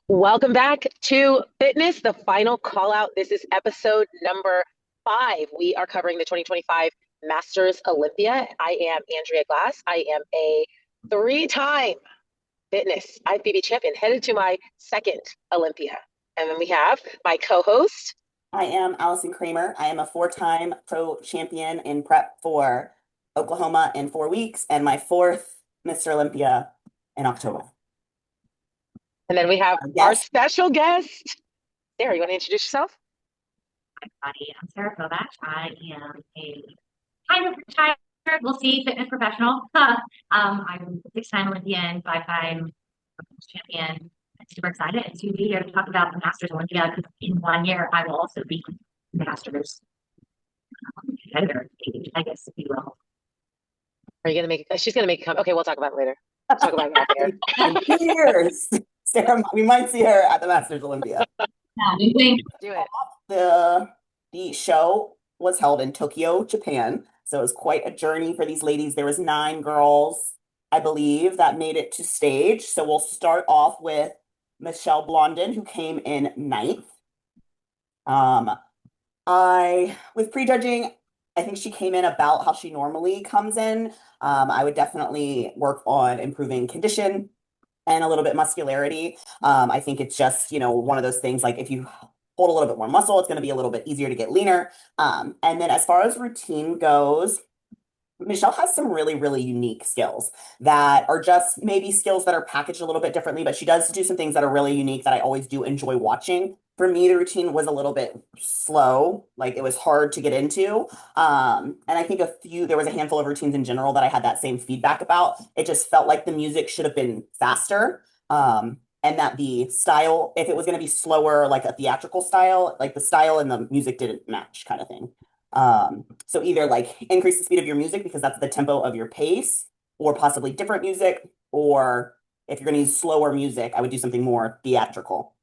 Welcome back to Fitness, the final call out. This is episode number 5. We are covering the 2025 Masters Olympia. I am Andrea Glass. I am a 3-time fitness IFBB champion, headed to my second Olympia. And then we have my co-host. I am Allison Kramer. I am a four-time pro champion in prep for Oklahoma in 4 weeks and my fourth Mr. Olympia in October. And then we have our Yes. special guest. Sarah, you want to introduce yourself? Everybody. I'm Sara Kovach. I am a kind of retired, we'll see, fitness professional. I'm a 6-time Olympian, 5-time champion. I'm super excited to be here to talk about the Masters Olympia because in 1 year I will also be Masters competitor, I guess, if you will. Are you going to make She's going to make a comment. Okay, we'll talk about it later. We'll talk about it later. In 2 years, Sarah, we might see her at the Masters Olympia. Yeah, we think. Do it. The show was held in Tokyo, Japan. So it was quite a journey for these ladies. There was 9 girls, I believe, that made it to stage. So we'll start off with Michelle Blondin, who came in 9th. I with prejudging, I think she came in about how she normally comes in. I would definitely work on improving condition and a little bit muscularity. I think it's just, one of those things like if you hold a little bit more muscle, it's going to be a little bit easier to get leaner. And then as far as routine goes, Michelle has some really, really unique skills that are just maybe skills that are packaged a little bit differently, but she does do some things that are really unique that I always do enjoy watching. For me, the routine was a little bit slow, like it was hard to get into. And I think there was a handful of routines in general that I had that same feedback about. It just felt like the music should have been faster. And that the style, if it was going to be slower, like a theatrical style, like the style and the music didn't match kind of thing. So either like increase the speed of your music because that's the tempo of your pace, or possibly different music, or if you're going to use slower music, I would do something more theatrical.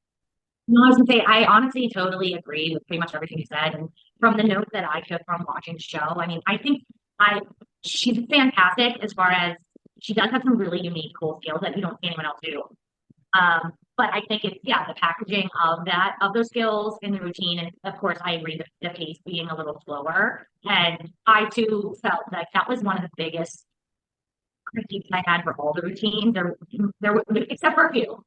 No, I was gonna say I honestly totally agree with pretty much everything you said. And from the notes that I took from watching the show, I mean, I think I she's fantastic as far as she does have some really unique, cool skills that you don't see anyone else do. But I think it's yeah, the packaging of those skills in the routine, and of course I agree the pace being a little slower. And I too felt like that was one of the biggest critiques I had for all the routines. Except for a few.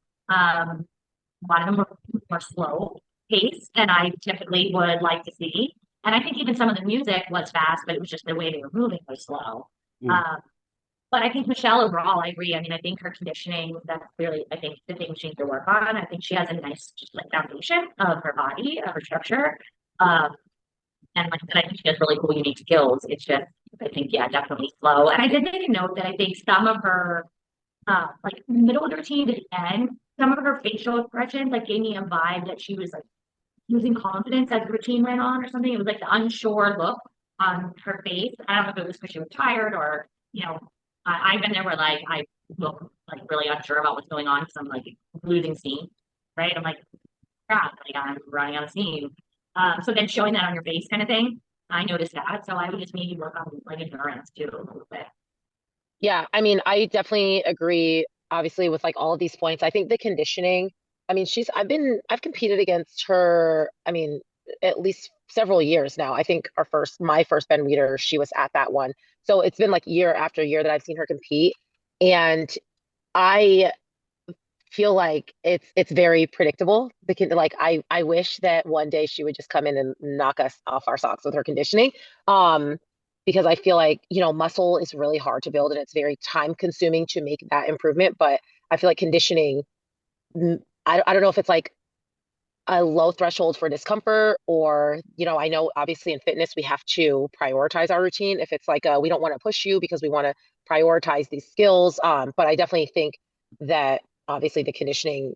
A lot of them were more slow paced than I typically would like to see. And I think even some of the music was fast, but it was just the way they were moving was slow. Mm. But I think Michelle overall, I agree. I mean, I think her conditioning, that's really, I think, the thing she needs to work on. I think she has a nice, just like foundation of her body, of her structure. Um, and like I said, I think she has really cool, unique skills. It's just, I think, yeah, definitely slow. And I did make a note that I think some of her, like middle of the routine to the end, some of her facial expressions like gave me a vibe that she was like losing confidence as the routine went on or something. It was like the unsure look on her face. I don't know if it was because she was tired or, you know, I've been there where like I look like really unsure about what's going on because I'm like losing steam, right? I'm like, crap, like I'm running out of steam. So then showing that on your face kind of thing, I noticed that. So I would just maybe work on like endurance too a little bit. Yeah, I mean, I definitely agree, obviously, with like all of these points. I think the conditioning, I mean, I've competed against her, I mean, at least several years now. I think my first Ben Weeder, she was at that one. So it's been like year after year that I've seen her compete. And I feel like it's very predictable because like I wish that one day she would just come in and knock us off our socks with her conditioning. Um, because I feel like, muscle is really hard to build and it's very time consuming to make that improvement. But I feel like conditioning, I don't know if it's like a low threshold for discomfort or, I know obviously in fitness we have to prioritize our routine. If it's like we don't want to push you because we want to prioritize these skills. But I definitely think that obviously the conditioning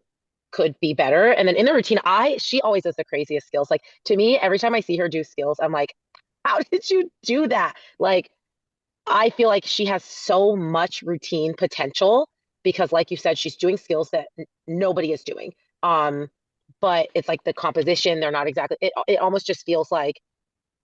could be better. And then in the routine, she always does the craziest skills. Like to me, every time I see her do skills, I'm like, how did you do that? Like I feel like she has so much routine potential because, like you said, she's doing skills that nobody is doing. Um, but it's like the composition, they're not exactly, it almost just feels like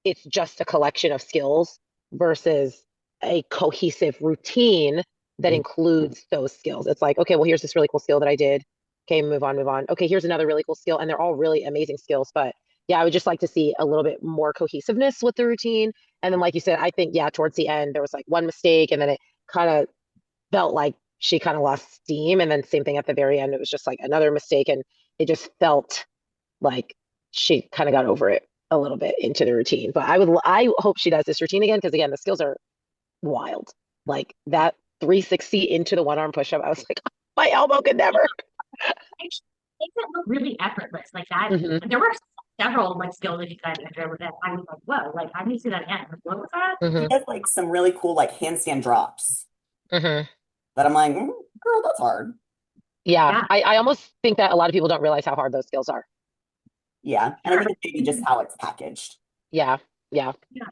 it's just a collection of skills versus a cohesive routine that includes those skills. It's like, okay, well, here's this really cool skill that I did. Okay, move on, move on. Okay, here's another really cool skill, and they're all really amazing skills. But yeah, I would just like to see a little bit more cohesiveness with the routine. And then, like you said, I think yeah, towards the end there was like one mistake, and then it kind of felt like she kind of lost steam. And then same thing at the very end, it was just like another mistake, and it just felt like she kind of got over it a little bit into the routine. But I hope she does this routine again because again, the skills are wild. Like that 360 into the one arm push up, I was like, my elbow could never. Makes it look really effortless like that. Hmm. There were several like skills that you said, Andrea, that I was like, whoa, like I need to see that again. Like, what was that? She Hmm. does like some really cool like handstand drops Hmm. that I'm like, girl, that's hard. Yeah, Yeah. I almost think that a lot of people don't realize how hard those skills are. Yeah. And I think it's maybe just how it's packaged. Yeah, yeah. Yeah.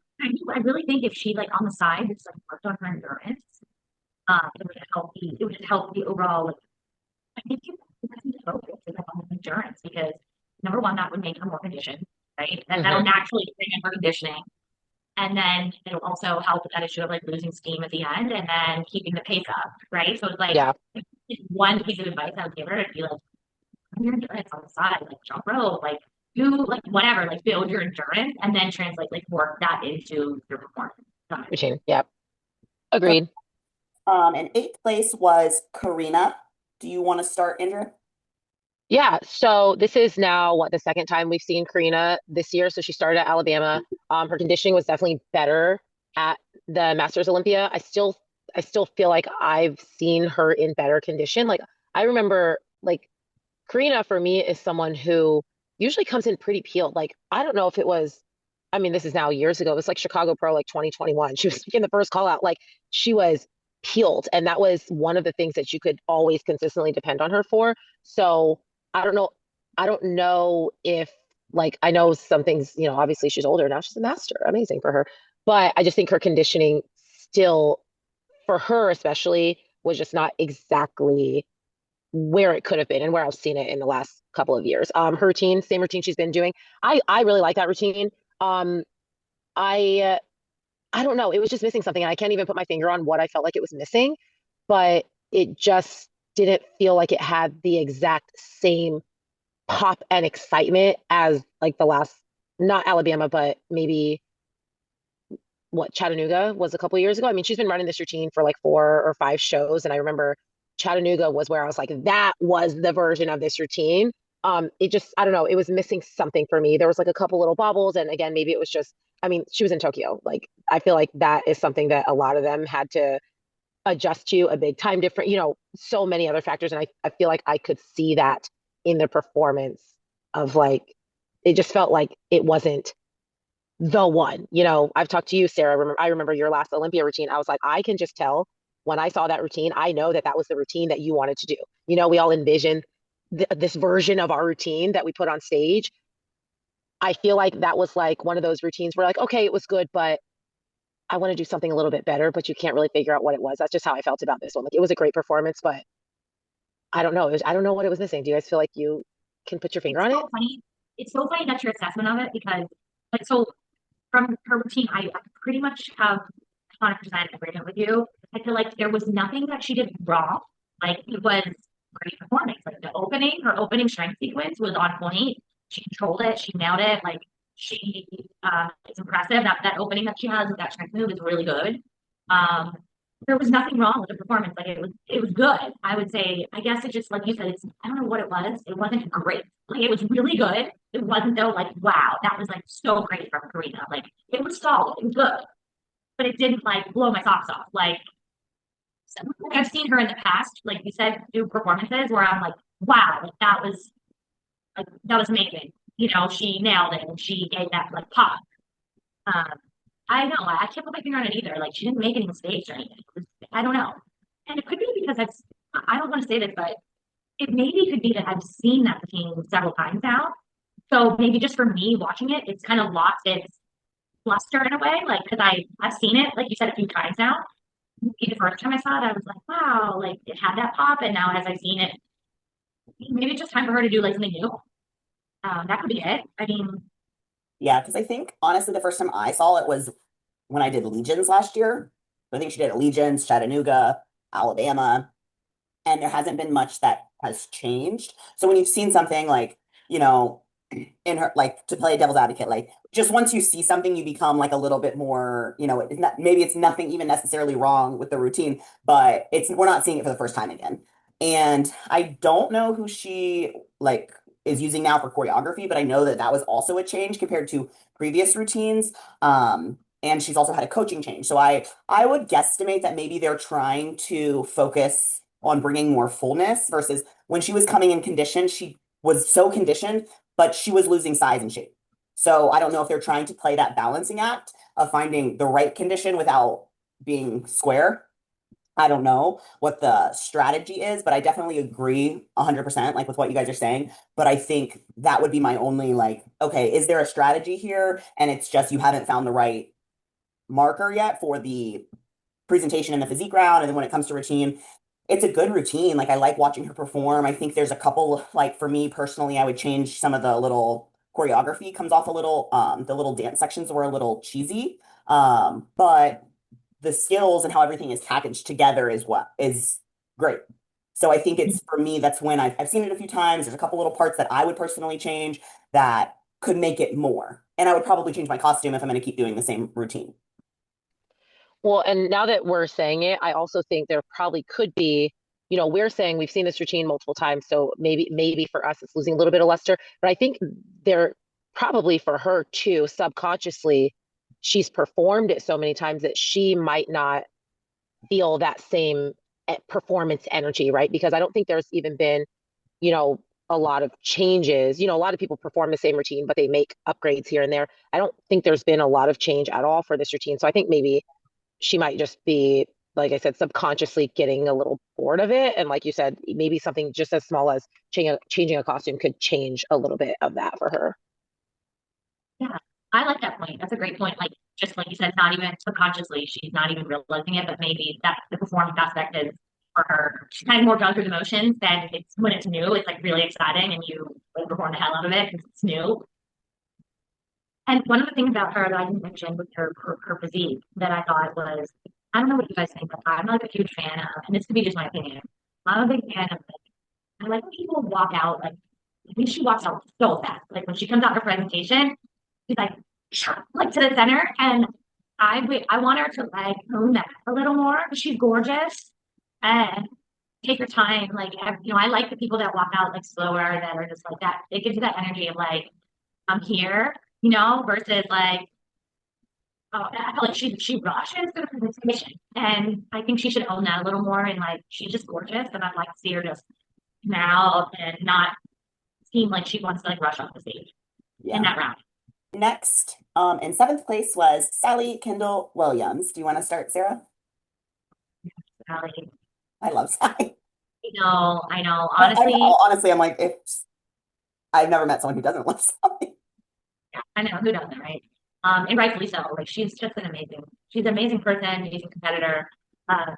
I really think if she like on the side just like worked on her endurance, it would just help the overall like I think that's the focus is like on the endurance because number one, that would make her more conditioned, right? That'll Hmm. naturally bring in her conditioning. And then it'll also help with that issue of like losing steam at the end and then keeping the pace up, right? So it's like Yeah, one piece of advice I would give her would be like, your endurance on the side, like jump rope, like do like whatever, like build your endurance and then translate, like work that into your performance. routine. Yeah, So, agreed. in eighth place was Corina. Do you want to start, Andrea? Yeah, so this is now what the second time we've seen Karina this year. So she started at Alabama. Her conditioning was definitely better at the Masters Olympia. I still feel like I've seen her in better condition. Like I remember like Karina for me is someone who usually comes in pretty peeled. Like I don't know if it was, I mean, this is now years ago. It was like Chicago Pro, like 2021. She was in the first call out. Like she was peeled, and that was one of the things that you could always consistently depend on her for. So I don't know. I don't know if like I know some things. Obviously she's older now. She's a master. Amazing for her. But I just think her conditioning still, for her especially, was just not exactly where it could have been and where I've seen it in the last couple of years. Her routine, same routine she's been doing. I really like that routine. Um, I I don't know. It was just missing something, and I can't even put my finger on what I felt like it was missing, but it just didn't feel like it had the exact same pop and excitement as like the last, not Alabama, but maybe what Chattanooga was a couple of years ago. I mean, she's been running this routine for like 4 or 5 shows, and I remember Chattanooga was where I was like, that was the version of this routine. It just, I don't know, it was missing something for me. There was like a couple little bobbles, and again, maybe it was just, I mean, she was in Tokyo. Like, I feel like that is something that a lot of them had to adjust to, a big time different, so many other factors, and I feel like I could see that in the performance of like, it just felt like it wasn't the one. I've talked to you, Sarah. I remember your last Olympia routine. I was like, I can just tell when I saw that routine, I know that that was the routine that you wanted to do. We all envisioned this version of our routine that we put on stage. I feel like that was like one of those routines where like, okay, it was good, but I want to do something a little bit better, but you can't really figure out what it was. That's just how I felt about this one. Like it was a great performance, but I don't know. I don't know what it was missing. Do you guys feel like you can put your finger It's on it? so funny. It's so funny that's your assessment of it because like so from her routine, I pretty much have 100% agreement with you. I feel like there was nothing that she did wrong. Like it was great performance. Like her opening strength sequence was on point. She controlled it. She nailed it. Like it's impressive. That opening that she has with that strength move is really good. Um, there was nothing wrong with the performance. Like it was good. I would say. I guess it just like you said. I don't know what it was. It wasn't great. Like it was really good. It wasn't though like wow that was like so great from Karina. Like it was solid. It was good, but it didn't like blow my socks off. Like I've seen her in the past, like you said, do performances where I'm like, wow, that was amazing. She nailed it and she gave that like pop. Um, I know I can't put my finger on it either. Like she didn't make any mistakes or anything. I don't know, and it could be because I don't want to say this, but it maybe could be that I've seen that routine several times now. So maybe just for me watching it, it's kind of lost its luster in a way. Like because I've seen it, like you said, a few times now. The first time I saw it, I was like, wow, like it had that pop. And now as I've seen it, maybe it's just time for her to do like something new. That could be it. I mean, Yeah, because I think honestly, the first time I saw it was when I did Legions last year. I think she did Legions, Chattanooga, Alabama, and there hasn't been much that has changed. So when you've seen something like, you know, in her, like, to play devil's advocate, like just once you see something, you become like a little bit more, it's not, maybe it's nothing even necessarily wrong with the routine, but we're not seeing it for the first time again. And I don't know who she like is using now for choreography, but I know that that was also a change compared to previous routines. And she's also had a coaching change. So I would guesstimate that maybe they're trying to focus on bringing more fullness versus when she was coming in conditioned, she was so conditioned, but she was losing size and shape. So I don't know if they're trying to play that balancing act of finding the right condition without being square. I don't know what the strategy is, but I definitely agree 100% like with what you guys are saying. But I think that would be my only like, okay, is there a strategy here? And it's just you haven't found the right marker yet for the presentation in the physique round. And then when it comes to routine, it's a good routine. Like I like watching her perform. I think there's a couple, like for me personally, I would change some of the little choreography comes off a little, the little dance sections were a little cheesy. But the skills and how everything is packaged together is what is great. So I think it's for me, that's when I've seen it a few times. There's a couple little parts that I would personally change that could make it more. And I would probably change my costume if I'm going to keep doing the same routine. Well, and now that we're saying it, I also think there probably could be, we're saying we've seen this routine multiple times, so maybe for us it's losing a little bit of luster, but I think there probably for her too, subconsciously, she's performed it so many times that she might not feel that same performance energy, right? Because I don't think there's even been, you know, a lot of changes. A lot of people perform the same routine, but they make upgrades here and there. I don't think there's been a lot of change at all for this routine. So I think maybe she might just be, like I said, subconsciously getting a little bored of it. And like you said, maybe something just as small as changing a costume could change a little bit of that for her. Yeah, I like that point. That's a great point. Like just like you said, not even subconsciously, she's not even realizing it, but maybe that the performance aspect is for her. She's kind of more going through the motions than it's when it's new. It's like really exciting, and you like perform the hell out of it because it's new. And one of the things about her that I didn't mention with her physique that I thought was, I don't know what you guys think, but I'm like a huge fan of, and this could be just my opinion. I'm a big fan of I like when people walk out like I think she walks out so fast. Like when she comes out her presentation, she's like to the center, and I want her to like own that a little more because she's gorgeous and take her time. Like I like the people that walk out like slower that are just like that. It gives you that energy of like I'm here, versus like I feel like she rushes to the presentation, and I think she should own that a little more. And like she's just gorgeous, and I'd like to see her just now and not seem like she wants to like rush off the stage in Yeah. that round. Next, in seventh place was Sally Kendall-Williams. Do you want to start, Sarah? Sally. I love Sally. I know. Honestly, Honestly, I'm like, if I've never met someone who doesn't love Sally. yeah, I know who doesn't, right? And rightfully so. Like she's an amazing person, amazing competitor. Uh,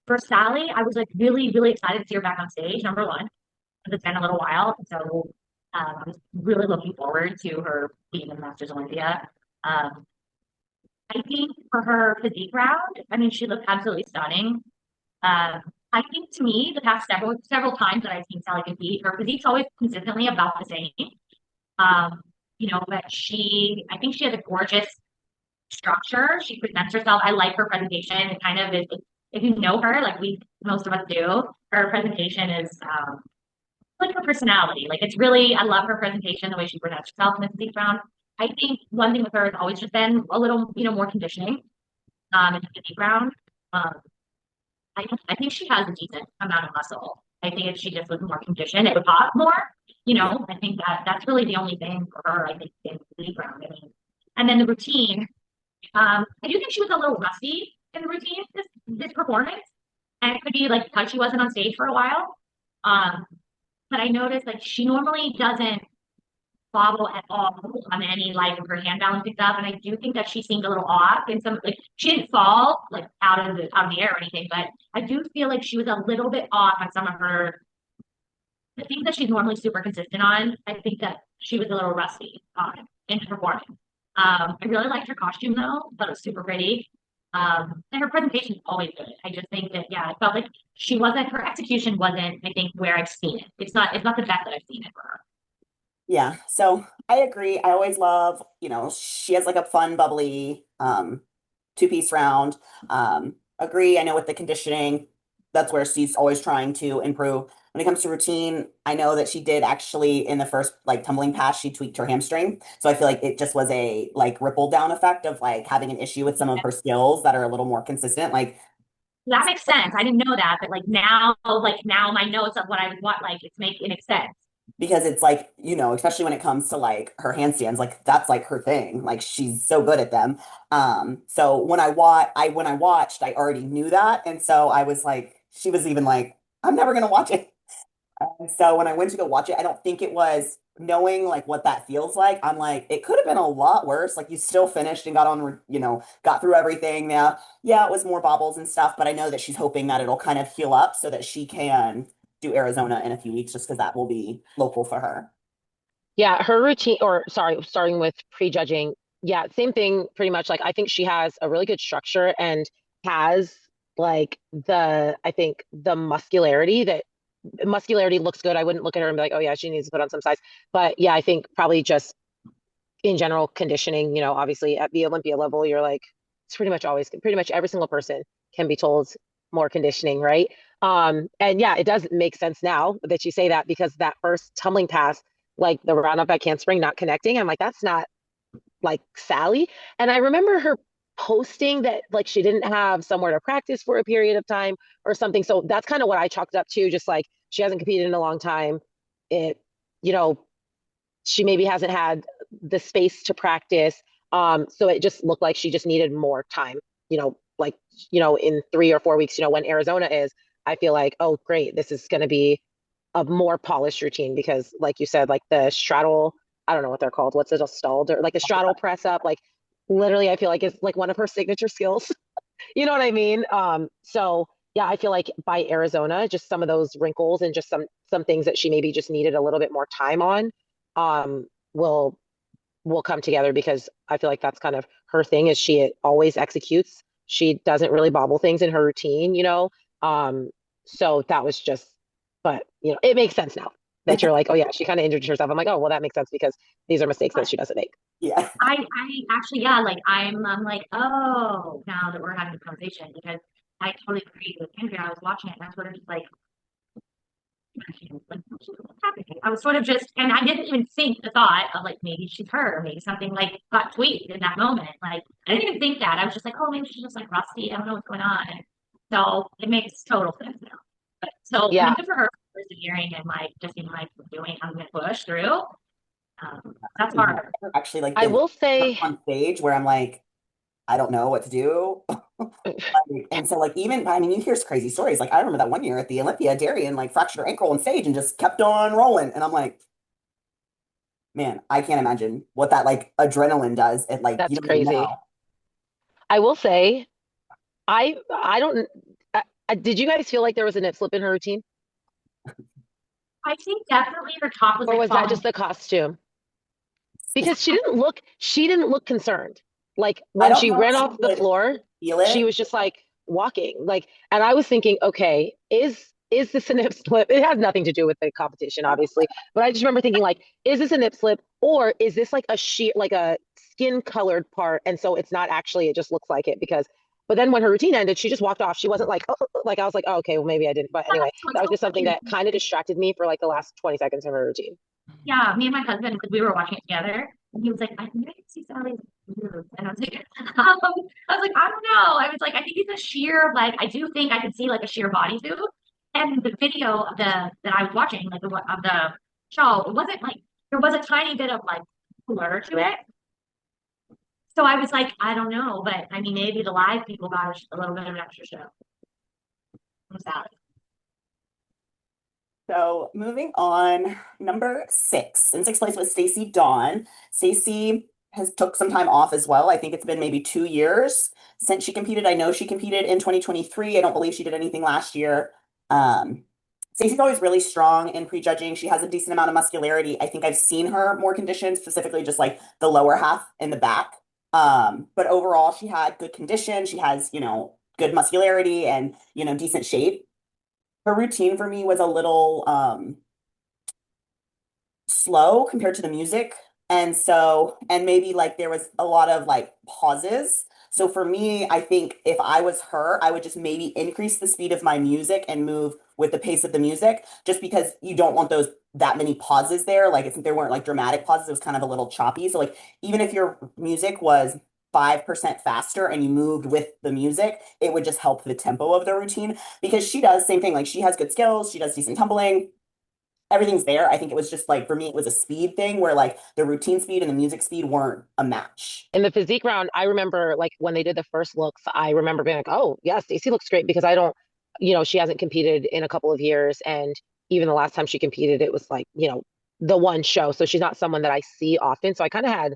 for Sally, I was like really, really excited to see her back on stage. Number one, because it's been a little while, so I was really looking forward to her being in the Masters Olympia. Um, I think for her physique round, I mean, she looked absolutely stunning. Um, I think to me, the past several times that I've seen Sally compete, her physique's always consistently about the same. Um, but I think she has a gorgeous structure. She presents herself. I like her presentation. It kind of is, if you know her, like most of us do, her presentation is like her personality. Like it's really, I love her presentation, the way she presents herself in the physique round. I think one thing with her has always just been a little, more conditioning in the physique round. Um, I think she has a decent amount of muscle. I think if she just was more conditioned, it would pop more. Yeah. I think that's really the only thing for her. I think in the round. I mean, and then the routine. I do think she was a little rusty in the routine this performance, and it could be like because she wasn't on stage for a while. Um, but I noticed like she normally doesn't bobble at all on any like of her hand balancing stuff. And I do think that she seemed a little off in some like she didn't fall like out of the air or anything, but I do feel like she was a little bit off on some of her the things that she's normally super consistent on. I think that she was a little rusty on in her performance. I really liked her costume though, thought it was super pretty. And her presentation is always good. I just think that, yeah, I felt like she wasn't, her execution wasn't, I think, where I've seen it. It's not the best that I've seen it for her. Yeah, so I agree. I always love, she has like a fun, bubbly two-piece round. Agree. I know with the conditioning, that's where she's always trying to improve. When it comes to routine, I know that she did actually in the first like tumbling pass, she tweaked her hamstring. So I feel like it just was a like ripple down effect of like having an issue with some of her skills that are a little more consistent. Like That makes sense. I didn't know that, but like now my notes of what I would want, like it makes sense. because it's like, especially when it comes to like her handstands, like that's like her thing. Like she's so good at them. So when I watched, I already knew that. And so I was like, she was even like, I'm never gonna watch it. And so when I went to go watch it, I don't think it was knowing like what that feels like. I'm like, it could have been a lot worse. Like you still finished and got on, got through everything. Yeah, it was more bobbles and stuff, but I know that she's hoping that it'll kind of heal up so that she can do Arizona in a few weeks, just because that will be local for her. Yeah, her routine, or sorry, starting with prejudging. Yeah, same thing pretty much. Like, I think she has a really good structure and has like I think the muscularity looks good. I wouldn't look at her and be like, oh yeah, she needs to put on some size. But yeah, I think probably just in general conditioning, obviously at the Olympia level, you're like, it's pretty much every single person can be told more conditioning, right? And yeah, it does make sense now that you say that because that first tumbling pass, like the round up handspring not connecting, I'm like, that's not like Sally. And I remember her posting that like she didn't have somewhere to practice for a period of time or something. So that's kind of what I chalked up to, just like she hasn't competed in a long time. It, you know, she maybe hasn't had the space to practice. So it just looked like she just needed more time, like, in 3 or 4 weeks, when Arizona is, I feel like, oh, great, this is going to be a more polished routine because, like you said, like the straddle, I don't know what they're called. What's it, a stalled or like a straddle press up? Like, literally, I feel like it's like one of her signature skills. You know what I mean? So yeah, I feel like by Arizona, just some of those wrinkles and just some things that she maybe just needed a little bit more time on, um, will will come together because I feel like that's kind of her thing is she always executes. She doesn't really bobble things in her routine. Um, so that was just, but it makes sense now that you're like, oh yeah, she kind of injured herself. I'm like, oh well, that makes sense because these are mistakes that she doesn't make. Yeah. I actually, yeah, like I'm like, oh, now that we're having a conversation because I totally agree with Andrea. I was watching it and I was sort of just like, what's happening? I was sort of just, and I didn't even think the thought of like maybe she's hurt or maybe something like got tweaked in that moment. Like I didn't even think that. I was just like, oh, maybe she's just like rusty. I don't know what's going on. So it makes total sense now. But so I mean, Yeah, good for her for persevering and like just being like doing, I'm gonna push through. That's I've hard. never actually like I been will say, on stage where I'm like, I don't know what to do. And so like even I mean you hear crazy stories. Like I remember that one year at the Olympia, Darian like fractured her ankle on stage and just kept on rolling. And I'm like, man, I can't imagine what that like adrenaline does. It like you that's don't even crazy. know. I will say, I don't. Did you guys feel like there was a nip slip in her routine, I think definitely her top was or like was that falling. just the costume? Because she didn't look concerned. Like I when don't she know if ran she off the would floor, feel she it. was just like walking. Like, and I was thinking, okay, is this a nip slip? It has nothing to do with the competition, obviously. But I just remember thinking, like, is this a nip slip, or is this like like a skin colored part, and so it's not actually, it just looks like it because. But then when her routine ended, she just walked off. She wasn't like, oh, like I was like, oh, okay, well maybe I didn't. But anyway, So it's that was so just something funny. that kind of distracted me for like the last 20 seconds of her routine. Yeah, me and my husband, because we were watching it together, and he was like, I think I can see Sally's boobs. And I was like, I was like, I don't know. I was like, I think it's a sheer, like, I do think I could see like a sheer bodysuit. And the video of that I was watching, like of the show, it wasn't like there was a tiny bit of like blur to it. So I was like, I don't know, but I mean, maybe the live people got a little bit of an extra show from Sally. So moving on, number 6. In sixth place was Stacy Dawn. Stacy has took some time off as well. I think it's been maybe 2 years since she competed. I know she competed in 2023. I don't believe she did anything last year. Um, Stacy's always really strong in prejudging. She has a decent amount of muscularity. I think I've seen her more conditioned, specifically just like the lower half in the back. But overall, she had good condition. She has, good muscularity and, decent shape. Her routine for me was a little slow compared to the music. And maybe like there was a lot of like pauses. So for me, I think if I was her, I would just maybe increase the speed of my music and move with the pace of the music, just because you don't want those that many pauses there. Like if there weren't like dramatic pauses, it was kind of a little choppy. So like even if your music was 5% faster and you moved with the music, it would just help the tempo of the routine because she does same thing. Like she has good skills, she does decent tumbling, everything's there. I think it was just like for me, it was a speed thing where like the routine speed and the music speed weren't a match. In the physique round, I remember like when they did the first looks, I remember being like, oh, yeah, Stacy looks great because I don't, she hasn't competed in a couple of years. And even the last time she competed, it was like, the one show. So she's not someone that I see often. So I kind of had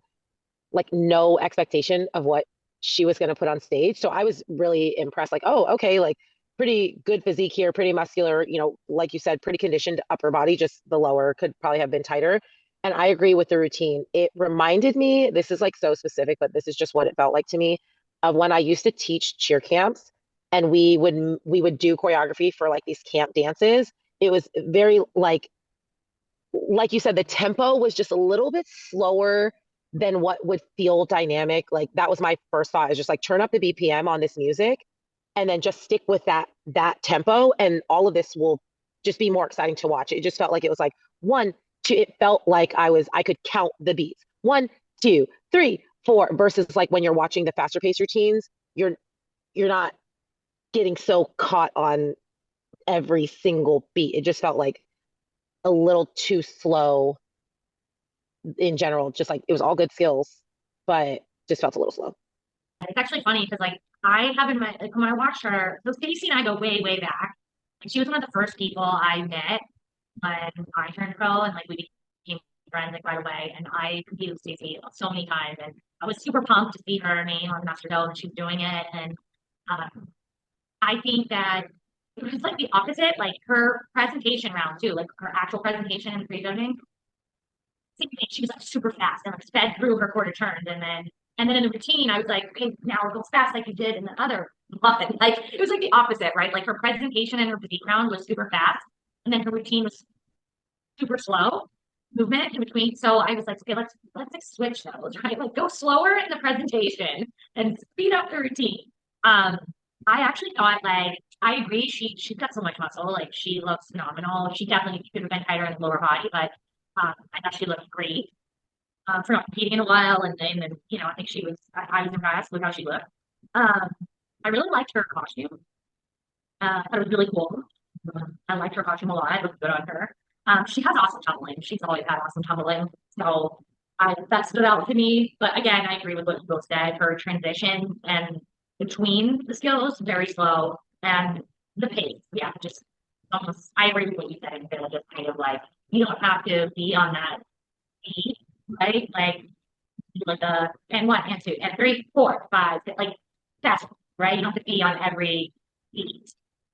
like no expectation of what she was going to put on stage. So I was really impressed. Like, oh, okay, like pretty good physique here, pretty muscular, like you said, pretty conditioned upper body, just the lower could probably have been tighter. And I agree with the routine. It reminded me, this is like so specific, but this is just what it felt like to me of when I used to teach cheer camps and we would do choreography for like these camp dances. It was very like you said, the tempo was just a little bit slower than what would feel dynamic. Like that was my first thought is just like turn up the BPM on this music and then just stick with that tempo and all of this will just be more exciting to watch. It just felt like it was like one, two, it felt like I could count the beats. 1, 2, 3, 4 versus like when you're watching the faster pace routines, you're not getting so caught on every single beat. It just felt like a little too slow in general, just like it was all good skills, but just felt a little slow. It's actually funny because like I have in my like when I watched her, so Stacey and I go way, way back. Like she was one of the first people I met when I turned pro and like we became friends like right away. And I competed with Stacey so many times and I was super pumped to see her name on the Master Dome and she was doing it. And um, I think that it was like the opposite, like her presentation round too, like her actual presentation and prejudging she was like super fast and like sped through her quarter turns and then in the routine I was like, okay, now it goes fast like you did in the other one. Like it was like the opposite, right? Like her presentation and her physique round was super fast and then her routine was super slow movement in between. So I was like, okay, let's like switch those, right? Like go slower in the presentation and speed up the routine. Um, I actually thought like I agree, she's got so much muscle, like she looks phenomenal. She definitely could have been tighter in the lower body, but I thought she looked great for not competing in a while, and I think I was impressed with how she looked. Um, I really liked her costume. I thought it was really cool. I liked her costume a lot. It looked good on her. She has awesome tumbling. She's always had awesome tumbling. So that stood out to me. But again, I agree with what you both said. Her transition and between the skills, very slow. And the pace, yeah, just almost, I agree with what you said. And just kind of like, you don't have to be on that beat, right? Like and one, and two, and three, four, five, like that's right. You don't have to be on every beat.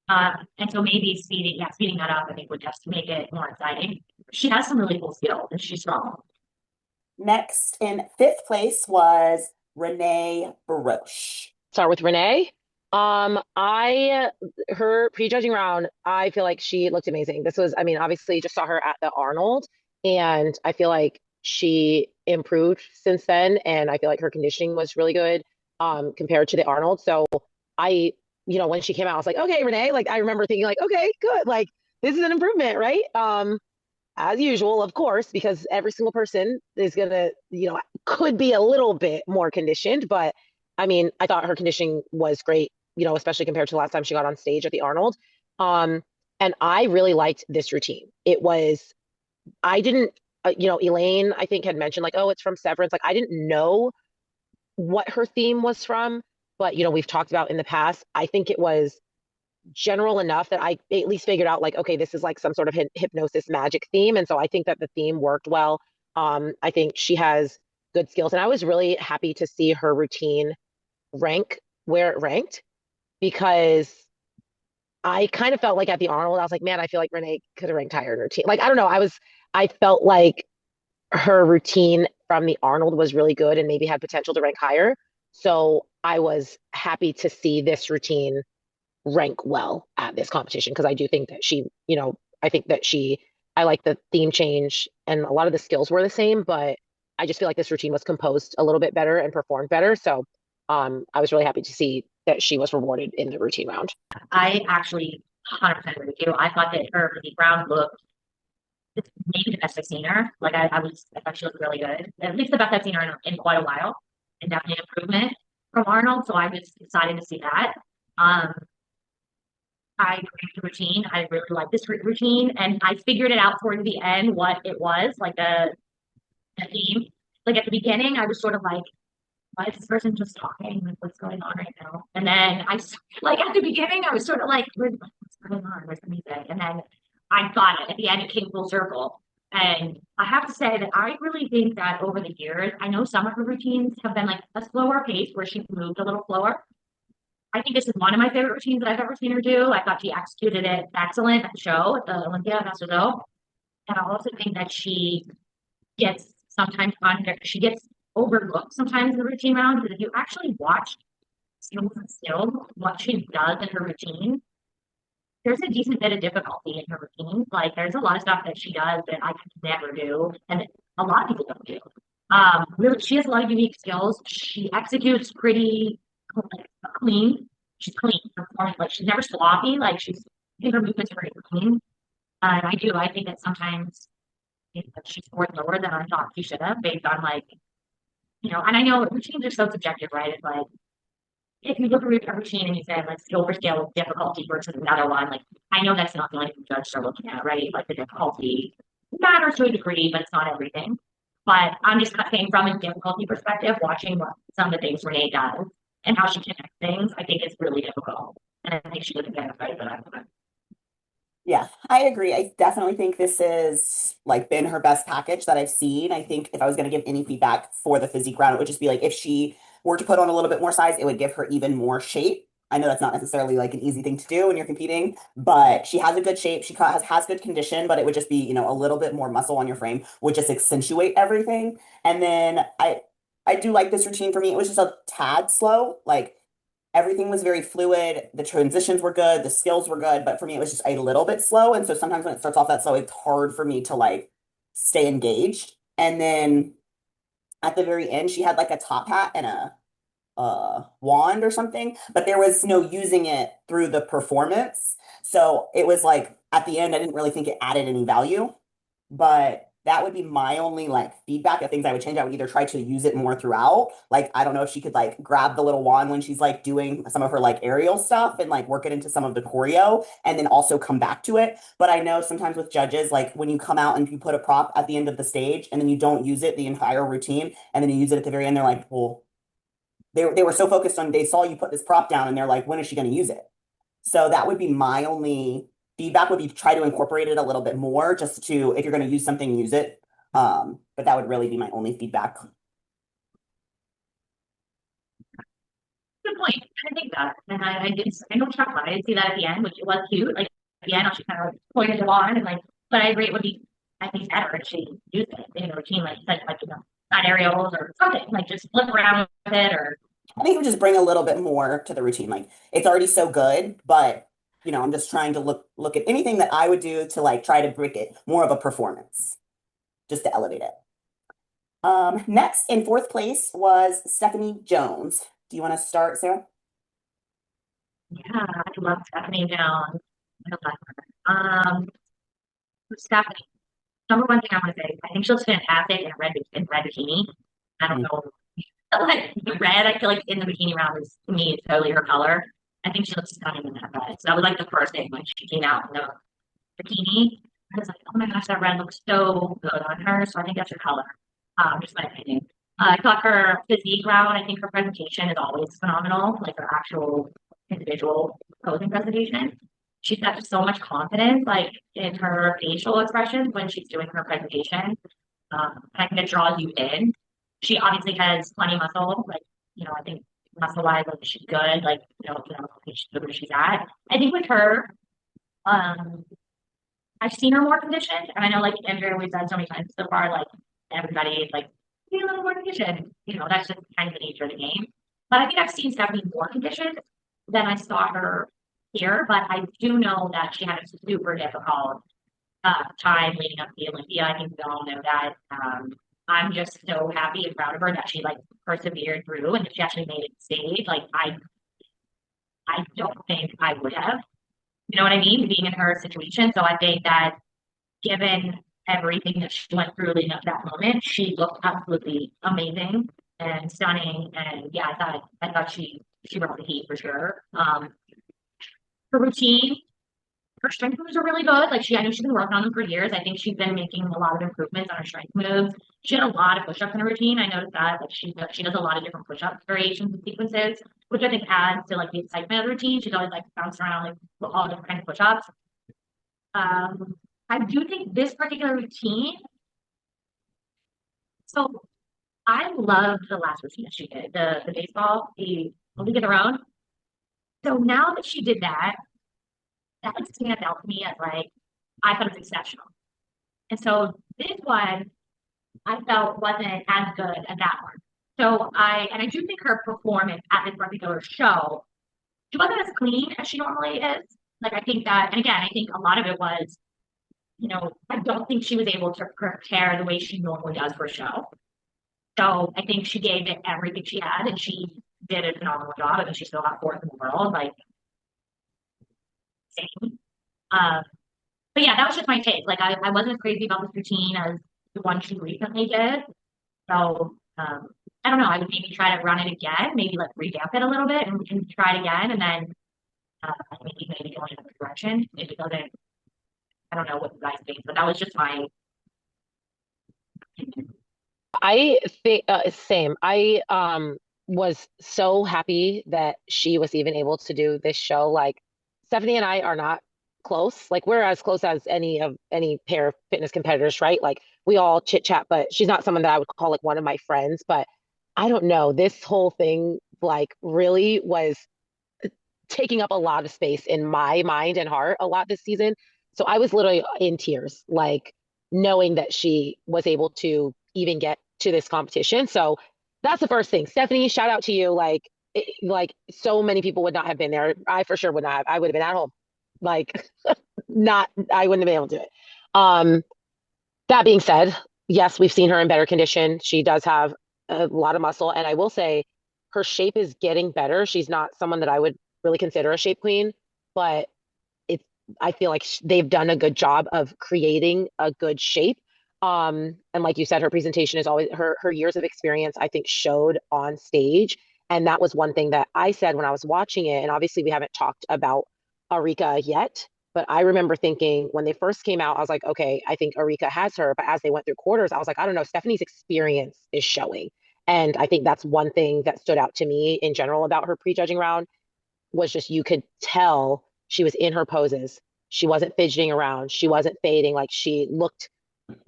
And so maybe speeding that up, I think would just make it more exciting. She has some really cool skills and she's strong. Next in fifth place was Rene Brosch. Start with Renee. I her prejudging round, I feel like she looked amazing. This was, I mean, obviously just saw her at the Arnold, and I feel like she improved since then, and I feel like her conditioning was really good compared to the Arnold. So I, when she came out, I was like, okay, Renee, like I remember thinking like, okay, good, like this is an improvement, right? As usual, of course, because every single person is gonna, could be a little bit more conditioned, but I mean, I thought her conditioning was great, especially compared to the last time she got on stage at the Arnold. Um, and I really liked this routine. I didn't, Elaine, I think, had mentioned like, oh, it's from Severance. Like, I didn't know what her theme was from, but, we've talked about in the past. I think it was general enough that I at least figured out like, okay, this is like some sort of hypnosis magic theme. And so I think that the theme worked well. I think she has good skills. And I was really happy to see her routine rank where it ranked because I kind of felt like at the Arnold, I was like, man, I feel like Renee could have ranked higher in her team. Like, I don't know. I felt like her routine from the Arnold was really good and maybe had potential to rank higher. So I was happy to see this routine rank well at this competition because I do think that I think that I like the theme change and a lot of the skills were the same, but I just feel like this routine was composed a little bit better and performed better. So I was really happy to see that she was rewarded in the routine round. I actually 100% agree with you. I thought that her physique round looked maybe the best I've seen her. Like I thought she looked really good. At least the best I've seen her in quite a while, and definitely an improvement from Arnold. So I was excited to see that. Um, I agree with the routine. I really like this routine, and I figured it out towards the end what it was, like the theme. Like at the beginning, I was sort of like, why is this person just talking? Like, what's going on right now? And then like at the beginning, I was sort of like, what's going on? Where's the music? And then I got it. At the end, it came full circle. And I have to say that I really think that over the years, I know some of her routines have been like a slower pace where she moved a little slower. I think this is one of my favorite routines that I've ever seen her do. I thought she executed it excellent at the show at the Olympia in Mexico. And I also think that gets sometimes she gets overlooked sometimes in the routine round because if you actually watch still what she does in her routine, there's a decent bit of difficulty in her routine. Like there's a lot of stuff that she does that I could never do, and a lot of people don't do. Really, she has a lot of unique skills. She executes pretty like, clean. She's clean. Like she's never sloppy. Like I think her movements are pretty clean. And I think that sometimes she scored lower than I thought she should have based on like, and I know routines are so subjective, right? It's like if you look at a routine and you say like skill for scale of difficulty versus another one, like I know that's not the only thing judges are looking at, right? Like the difficulty matters to a degree, but it's not everything. But I'm just saying from a difficulty perspective, watching some of the things Rene does and how she connects things, I think it's really difficult. And I think she would have benefited from that. Yeah, I agree. I definitely think this is like been her best package that I've seen. I think if I was going to give any feedback for the physique round, it would just be like if she were to put on a little bit more size, it would give her even more shape. I know that's not necessarily like an easy thing to do when you're competing, but she has a good shape. She has good condition, but it would just be, a little bit more muscle on your frame would just accentuate everything. And then I do like this routine for me. It was just a tad slow. Like everything was very fluid. The transitions were good. The skills were good. But for me, it was just a little bit slow. And so sometimes when it starts off that slow, it's hard for me to like stay engaged. And then at the very end, she had like a top hat and a wand or something, but there was no using it through the performance. So it was like at the end, I didn't really think it added any value, but that would be my only like feedback of things I would change. I would either try to use it more throughout. Like, I don't know if she could like grab the little wand when she's like doing some of her like aerial stuff and like work it into some of the choreo and then also come back to it. But I know sometimes with judges, like when you come out and you put a prop at the end of the stage and then you don't use it the entire routine and then you use it at the very end, they're like, well, they were so focused on they saw you put this prop down and they're like, when is she going to use it? So that would be my only feedback would be try to incorporate it a little bit more just to if you're going to use something, use it. But that would really be my only feedback. Good point. I think that. And I know Chuck, I didn't see that at the end, which was cute. Like at the end, she kind of pointed it on and like, but I agree it would be, I think, better if she used it in a routine, like, side aerials or something, like just flip around with it or. I think it would just bring a little bit more to the routine. Like it's already so good, but I'm just trying to look at anything that I would do to like try to break it more of a performance, just to elevate it. Next in fourth place was Stephanie Jones. Do you want to start, Sarah? Yeah, I love Stephanie Dawn. I love her. Stephanie, number one thing I want to say, I think she looks fantastic in red bikini. I don't Mm. know, like the red. I feel like in the bikini round is to me totally her color. I think she looks stunning in that red. So that was like the first thing when she came out in the bikini. I was like, oh my gosh, that red looks so good on her. So I think that's her color. Just my opinion. I thought her physique round, I think her presentation is always phenomenal, like her actual individual posing presentation. She's got so much confidence, like in her facial expressions when she's doing her presentation. And I think it draws you in. She obviously has plenty of muscle, like, I think muscle wise, like she's good, like, she's good where she's at. I think with her, um, I've seen her more conditioned, and I know like Andrea we've done so many times so far, like everybody like be a little more conditioned. You know, that's just kind of the nature of the game. But I think I've seen Stephanie more conditioned than I saw her here. But I do know that she had a super difficult time leading up to the Olympia. I think we all know that. I'm just so happy and proud of her that she like persevered through and that she actually made it stage. Like I don't think I would have. You know what I mean? Being in her situation. So I think that given everything that she went through leading up to that moment, she looked absolutely amazing and stunning. And yeah, I thought she brought the heat for sure. Her routine, her strength moves are really good. Like I know she's been working on them for years. I think she's been making a lot of improvements on her strength moves. She had a lot of push-ups in her routine. I noticed that like she does a lot of different push-up variations and sequences, which I think adds to like the excitement of the routine. She's always like bouncing around like all different kinds of push-ups. Um, I do think this particular routine. So I love the last routine that she did, the baseball, the League of Their Own. So now that she did that, that like stands out to me as like I thought it was exceptional. And so this one I felt wasn't as good as that one. So I do think her performance at this particular show, she wasn't as clean as she normally is. Like I think that, and again, I think a lot of it was, you know, I don't think she was able to prepare the way she normally does for a show. So I think she gave it everything she had, and she did a phenomenal job. I mean, she still got fourth in the world, like same. Um, but yeah, that was just my take. Like I wasn't as crazy about this routine as the one she recently did. So I don't know. I would maybe try to run it again, maybe like revamp it a little bit and try it again, and then maybe go in a different direction. If it doesn't, I don't know what you guys think, but that was just my opinion. I think same. I was so happy that she was even able to do this show. Like Stephanie and I are not close. Like we're as close as any pair of fitness competitors, right? Like we all chit chat, but she's not someone that I would call like one of my friends. But I don't know. This whole thing like really was taking up a lot of space in my mind and heart a lot this season. So I was literally in tears, like knowing that she was able to even get to this competition. So that's the first thing. Stephanie, shout out to you. Like so many people would not have been there. I for sure would not have. I would have been at home. Like not, I wouldn't have been able to do it. Um, that being said, yes, we've seen her in better condition. She does have a lot of muscle, and I will say her shape is getting better. She's not someone that I would really consider a shape queen, but it's I feel like they've done a good job of creating a good shape. And like you said, her presentation is always her years of experience, I think, showed on stage. And that was one thing that I said when I was watching it. And obviously, we haven't talked about Aurika yet, but I remember thinking when they first came out, I was like, okay, I think Aurika has her. But as they went through quarters, I was like, I don't know, Stephanie's experience is showing. And I think that's one thing that stood out to me in general about her prejudging round was just you could tell she was in her poses. She wasn't fidgeting around. She wasn't fading. Like she looked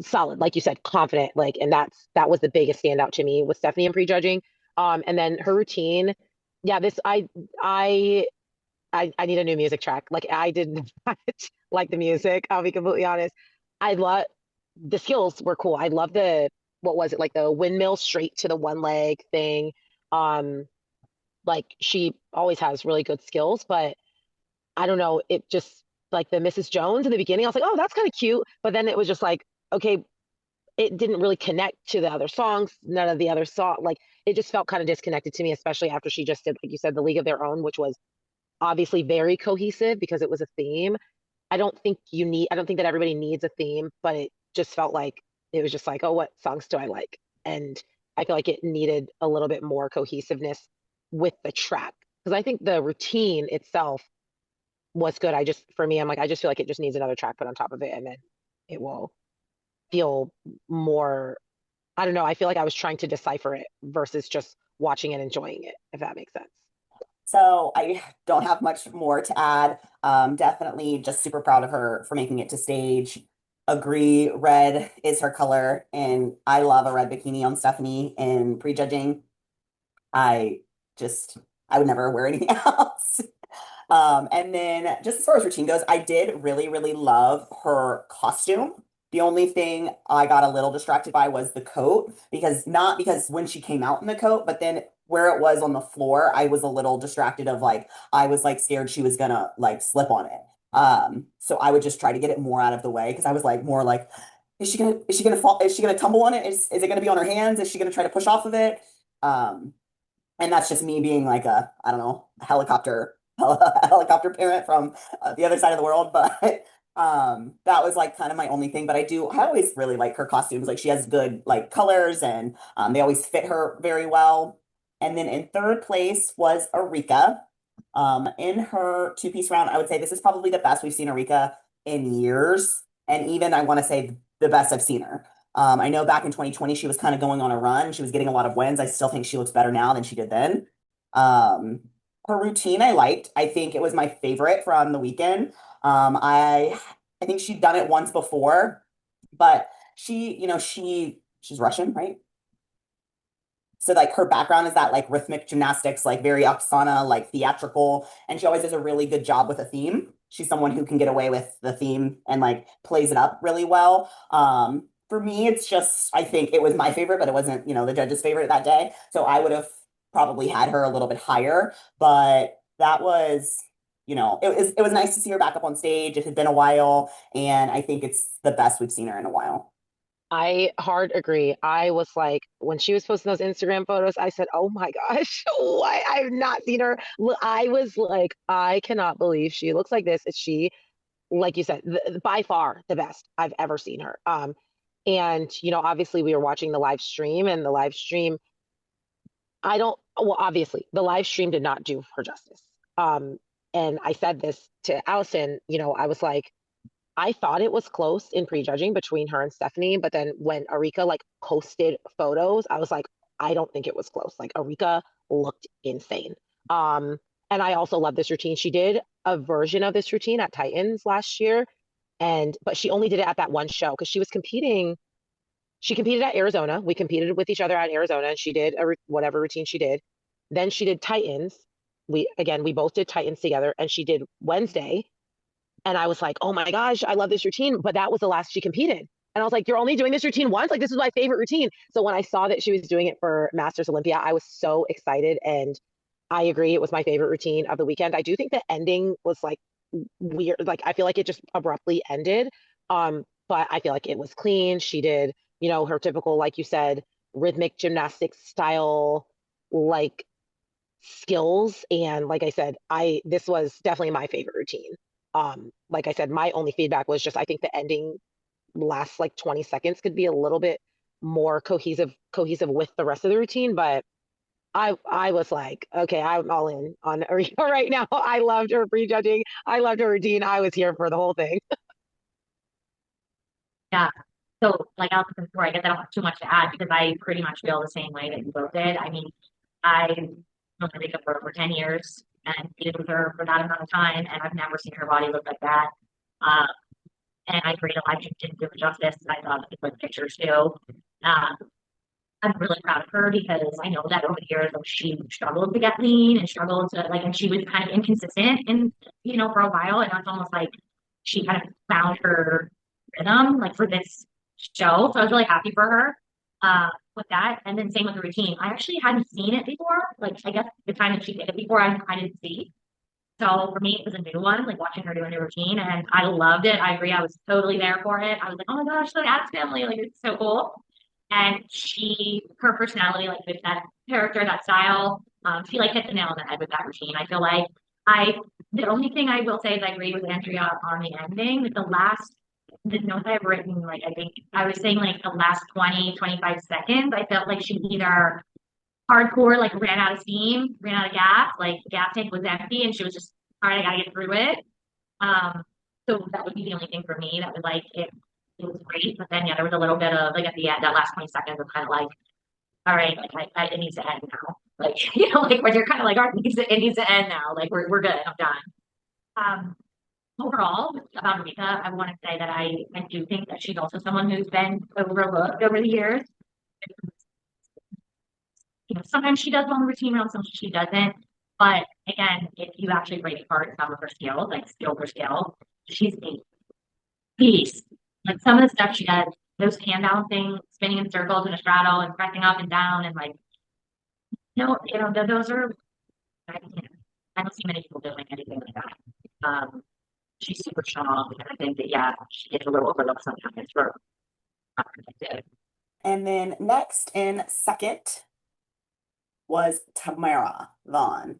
solid, like you said, confident. Like, and that was the biggest standout to me with Stephanie in prejudging. And then her routine, yeah, this I need a new music track. Like I did not like the music. I'll be completely honest. I love the skills were cool. I love the what was it like the windmill straight to the one leg thing. Um, like she always has really good skills, but I don't know. It just like the Mrs. Jones in the beginning, I was like, oh, that's kind of cute. But then it was just like, okay, it didn't really connect to the other songs. None of the other song, like it just felt kind of disconnected to me, especially after she just did, like you said, the League of Their Own, which was obviously very cohesive because it was a theme. I don't think that everybody needs a theme, but it just felt like it was just like, oh, what songs do I like? And I feel like it needed a little bit more cohesiveness with the track because I think the routine itself was good. For me, I'm like, I just feel like it just needs another track put on top of it, and then it will feel more. I don't know. I feel like I was trying to decipher it versus just watching and enjoying it, if that makes sense. So I don't have much more to add. Definitely just super proud of her for making it to stage. Agree, red is her color, and I love a red bikini on Stephanie in prejudging. I just I would never wear anything else. And then just as far as routine goes, I did really, really love her costume. The only thing I got a little distracted by was the coat, because not because when she came out in the coat, but then where it was on the floor, I was a little distracted of like I was like scared she was gonna like slip on it. So I would just try to get it more out of the way because I was like more like, is she gonna fall? Is she gonna tumble on it? Is it gonna be on her hands? Is she gonna try to push off of it? Um, and that's just me being like a, I don't know, a helicopter parent from the other side of the world. But that was like kind of my only thing. But I always really like her costumes. Like she has good like colors and they always fit her very well. And then in third place was Aurika. In her two-piece round, I would say this is probably the best we've seen Aurika in years. And even I want to say the best I've seen her. I know back in 2020 she was kind of going on a run. She was getting a lot of wins. I still think she looks better now than she did then. Um, Her routine I liked. I think it was my favorite from the weekend. I think she'd done it once before, but she's Russian, right? So like her background is that like rhythmic gymnastics, like very Oksana, like theatrical, and she always does a really good job with a theme. She's someone who can get away with the theme and like plays it up really well. For me, it's just I think it was my favorite, but it wasn't, the judge's favorite that day. So I would have probably had her a little bit higher, but that was, it was nice to see her back up on stage. It had been a while, and I think it's the best we've seen her in a while. I hard agree. I was like, when she was posting those Instagram photos, I said, "Oh my gosh, why I've not seen her." I was like, I cannot believe she looks like this. Is she, like you said, by far the best I've ever seen her. And obviously we were watching the live stream, and the live stream, I don't, well, obviously the live stream did not do her justice. And I said this to Allison, I was like, I thought it was close in prejudging between her and Stephanie, but then when Aurika like posted photos, I was like, I don't think it was close. Like Aurika looked insane. Um, and I also love this routine. She did a version of this routine at Titans last year, but she only did it at that one show because she was competing. She competed at Arizona. We competed with each other at Arizona, and she did whatever routine she did. Then she did Titans. We both did Titans together, and she did Wednesday, and I was like, oh my gosh, I love this routine. But that was the last she competed. And I was like, you're only doing this routine once? Like, this is my favorite routine. So when I saw that she was doing it for Masters Olympia, I was so excited. And I agree, it was my favorite routine of the weekend. I do think the ending was like weird. Like, I feel like it just abruptly ended. But I feel like it was clean. She did, her typical, like you said, rhythmic gymnastics style, like skills. And like I said, this was definitely my favorite routine. Like I said, my only feedback was just I think the ending last like 20 seconds could be a little bit more cohesive with the rest of the routine. But I was like, okay, I'm all in on Arena right now. I loved her prejudging. I loved her routine. I was here for the whole thing. Yeah. So, like Allison said before, I guess I don't have too much to add because I pretty much feel the same way that you both did. I mean, I've known Rika for 10 years and dated with her for that amount of time, and I've never seen her body look like that. Um, and I agree, the live stream didn't do it justice. I thought it was pictures too. Um, I'm really proud of her because I know that over the years like, she struggled to get lean and struggled to like, and she was kind of inconsistent in, for a while. And it's almost like she kind of found her rhythm like for this show. So I was really happy for her with that. And then same with the routine. I actually hadn't seen it before. Like I guess the time that she did it before, I didn't see. So for me, it was a new one, like watching her do a new routine, and I loved it. I agree, I was totally there for it. I was like, oh my gosh, the Addams family, like it's so cool. And her personality, like with that character, that style, she like hit the nail on the head with that routine. I feel like I, the only thing I will say is I agree with Andrea on the ending. With the notes I've written, like I think I was saying like the last 20, 25 seconds, I felt like she either hardcore, like ran out of steam, ran out of gas, like the gas tank was empty and she was just, all right, I gotta get through it. Um, so that would be the only thing for me that was like it was great, but then yeah, there was a little bit of like at the end, that last 20 seconds of kind of like, all right, like it needs to end now. Like, like when you're kind of like, all right, it needs to end now. Like we're good, I'm done. Um, Overall, about Rika, I want to say that I do think that she's also someone who's been overlooked over the years. Sometimes she does well in the routine round, sometimes she doesn't. But again, if you actually break apart some of her skills, like skill for skill, she's a beast. Like some of the stuff she does, those hand balancing, spinning in circles in a straddle and pressing up and down and like, no, those are, I can't, I don't see many people doing anything like that. She's super strong. And I think that, yeah, she gets a little overlooked sometimes for unpredicted. And then next in second was Tamara Vahn.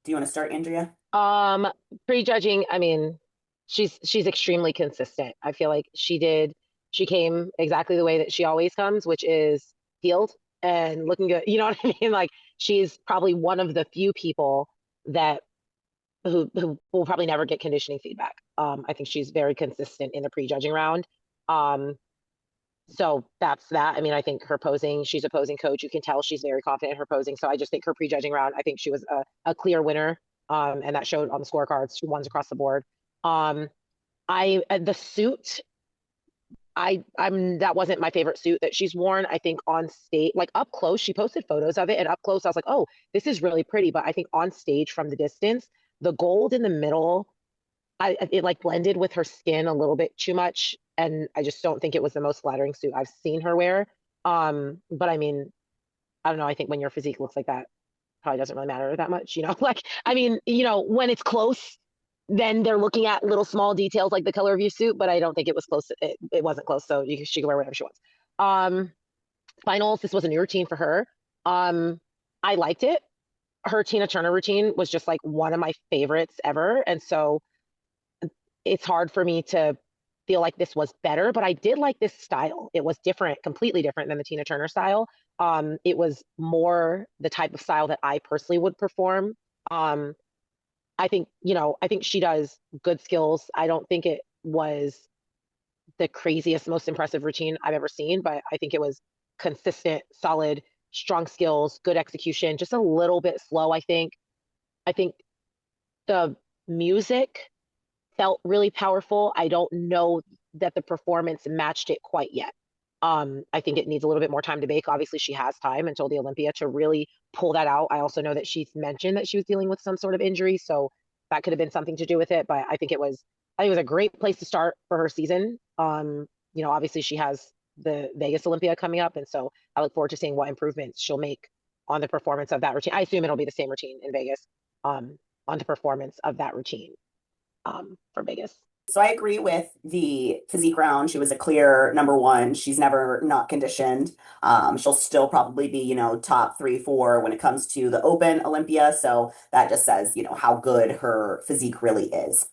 Do you want to start, Andrea? Um, Prejudging, I mean, she's extremely consistent. I feel like she came exactly the way that she always comes, which is healed and looking good. You know what I mean? Like she's probably one of the few people that who will probably never get conditioning feedback. I think she's very consistent in the prejudging round. Um, so that's that. I mean, I think her posing, she's a posing coach. You can tell she's very confident in her posing. So I just think her prejudging round, I think she was a clear winner. And that showed on the scorecards. She won across the board. Um, the suit, I'm that wasn't my favorite suit that she's worn. I think on stage, like up close, she posted photos of it, and up close, I was like, oh, this is really pretty. But I think on stage from the distance, the gold in the middle, it like blended with her skin a little bit too much, and I just don't think it was the most flattering suit I've seen her wear. But I mean, I don't know. I think when your physique looks like that, probably doesn't really matter that much, you know. Like, I mean, when it's close, then they're looking at little small details like the color of your suit. But I don't think it was close. It wasn't close, so she can wear whatever she wants. Um, Finals. This was a new routine for her. I liked it. Her Tina Turner routine was just like one of my favorites ever, and so it's hard for me to feel like this was better, but I did like this style. It was different, completely different than the Tina Turner style. It was more the type of style that I personally would perform. Um, I think she does good skills. I don't think it was the craziest, most impressive routine I've ever seen, but I think it was consistent, solid, strong skills, good execution, just a little bit slow, I think. I think the music felt really powerful. I don't know that the performance matched it quite yet. I think it needs a little bit more time to bake. Obviously, she has time until the Olympia to really pull that out. I also know that she's mentioned that she was dealing with some sort of injury, so that could have been something to do with it. But I think it was a great place to start for her season. Obviously she has the Vegas Olympia coming up, and so I look forward to seeing what improvements she'll make on the performance of that routine. I assume it'll be the same routine in Vegas, on the performance of that routine for Vegas. So I agree with the physique round. She was a clear number one. She's never not conditioned. She'll still probably be, top three, four when it comes to the Open Olympia. So that just says, how good her physique really is.